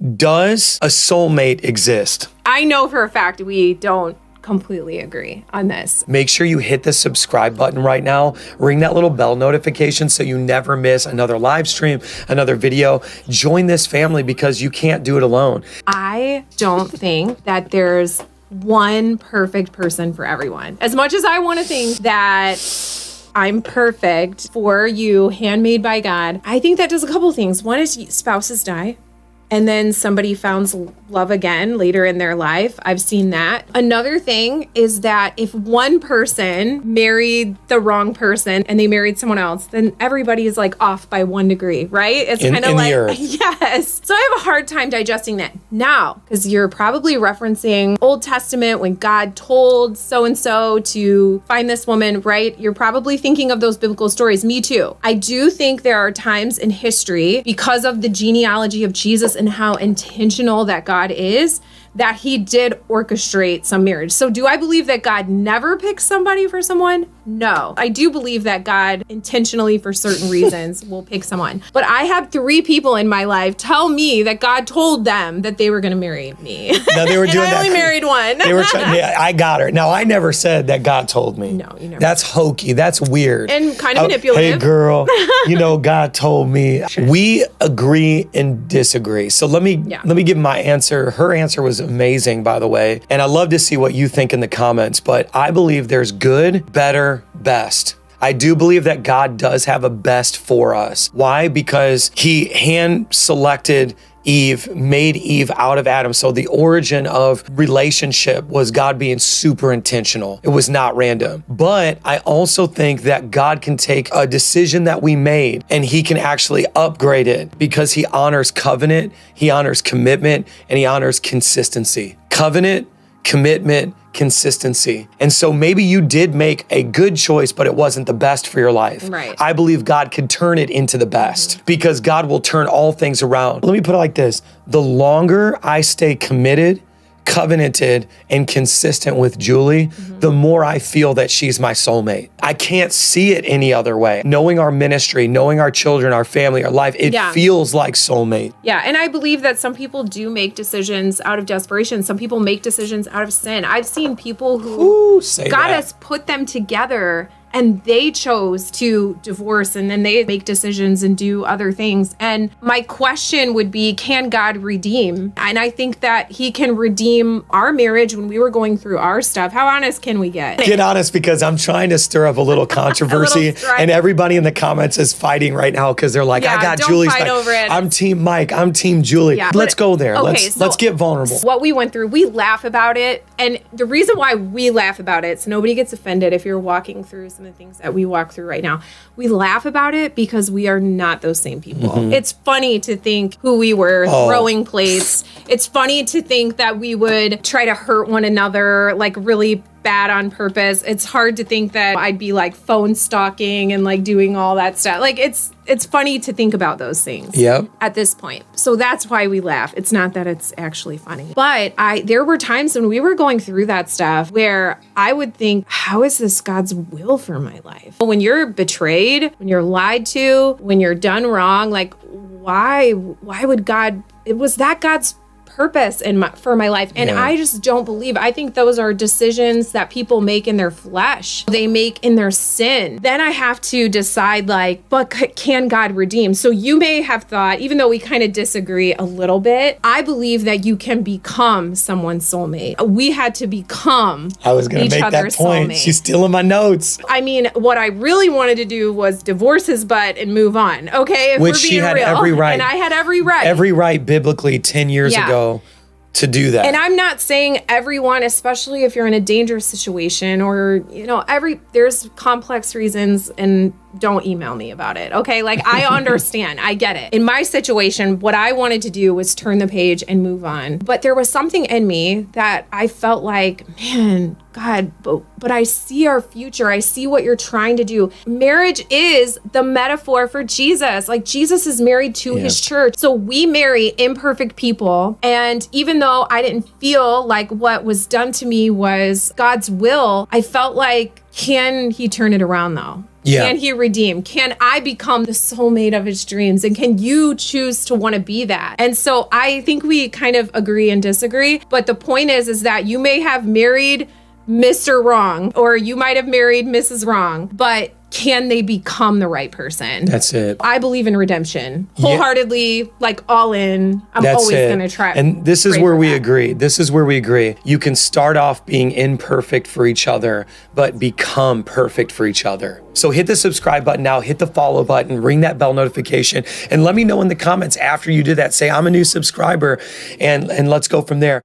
Does a soulmate exist? I know for a fact we don't completely agree on this. Make sure you hit the subscribe button right now. Ring that little bell notification so you never miss another live stream, another video. Join this family because you can't do it alone. I don't think that there's one perfect person for everyone. As much as I want to think that I'm perfect for you, handmade by God, I think that does a couple things. One is spouses die. And then somebody found love again later in their life. I've seen that. Another thing is that if one person married the wrong person and they married someone else, then everybody is like off by 1 degree, right? It's kind of like, yes. So I have a hard time digesting that now, because you're probably referencing Old Testament when God told so-and-so to find this woman, right? You're probably thinking of those biblical stories. Me too. I do think there are times in history, because of the genealogy of Jesus and how intentional that God is, that he did orchestrate some marriage. So do I believe that God never picks somebody for someone? No. I do believe that God intentionally, for certain reasons, will pick someone. But I had 3 people in my life tell me that God told them that they were going to marry me. No, they were doing that. I only married one. They were trying, yeah, I got her. Now, I never said that God told me. No, you never. That's hokey. That's weird. And kind of manipulative. Hey, girl, God told me. Sure. We agree and disagree. So let me give my answer. Her answer was amazing, by the way. And I love to see what you think in the comments, but I believe there's good, better, best. I do believe that God does have a best for us. Why? Because he hand selected Eve, made Eve out of Adam. So the origin of relationship was God being super intentional. It was not random. But I also think that God can take a decision that we made and he can actually upgrade it because he honors covenant, he honors commitment, and he honors consistency. Covenant, commitment, consistency. And so maybe you did make a good choice, but it wasn't the best for your life. Right. I believe God can turn it into the best because God will turn all things around. Let me put it like this. The longer I stay committed, covenanted, and consistent with Julie, the more I feel that she's my soulmate. I can't see it any other way. Knowing our ministry, knowing our children, our family, our life, it feels like soulmate. Yeah, and I believe that some people do make decisions out of desperation. Some people make decisions out of sin. I've seen people who God has put them together and they chose to divorce and then they make decisions and do other things. And my question would be, can God redeem? And I think that he can redeem our marriage when we were going through our stuff. How honest can we get? Get honest, because I'm trying to stir up a little controversy and everybody in the comments is fighting right now because they're like, I got Julie's back. Over it. I'm team Mike. I'm team Julie. Yeah, let's go there. Okay, let's get vulnerable. What we went through, we laugh about it. And the reason why we laugh about it, so nobody gets offended if you're walking through some of the things that we walk through right now. We laugh about it because we are not those same people. It's funny to think who we were throwing plates. It's funny to think that we would try to hurt one another, like really bad on purpose. It's hard to think that I'd be like phone stalking and like doing all that stuff. Like it's funny to think about those things at this point. So that's why we laugh. It's not that it's actually funny. But there were times when we were going through that stuff where I would think, how is this God's will for my life? When you're betrayed, when you're lied to, when you're done wrong, like why would God, was that God's purpose for my life? And I just don't believe. I think those are decisions that people make in their flesh. They make in their sin. Then I have to decide but can God redeem? So you may have thought, even though we kind of disagree a little bit, I believe that you can become someone's soulmate. We had to become I was going to make that point. Soulmate. She's stealing my notes. I mean, what I really wanted to do was divorce his butt and move on. Okay. If Which we're being she had real. every right. And I had every right. Every right biblically 10 years ago to do that. And I'm not saying everyone, especially if you're in a dangerous situation or, there's complex reasons, and don't email me about it. Okay. Like I understand. I get it. In my situation, what I wanted to do was turn the page and move on. But there was something in me that I felt like, man, God, but I see our future. I see what you're trying to do. Marriage is the metaphor for Jesus. Like Jesus is married to his church. So we marry imperfect people. And even though I didn't feel like what was done to me was God's will, I felt like Can he turn it around though? Yeah. Can he redeem? Can I become the soulmate of his dreams? And can you choose to want to be that? And so I think we kind of agree and disagree. But the point is that you may have married Mr. Wrong, or you might have married Mrs. Wrong, but can they become the right person? That's it. I believe in redemption wholeheartedly, like all in. I'm always going to try. And this is where we agree. This is where we agree. You can start off being imperfect for each other, but become perfect for each other. So hit the subscribe button now, hit the follow button, ring that bell notification, and let me know in the comments after you did that. Say, I'm a new subscriber, and let's go from there.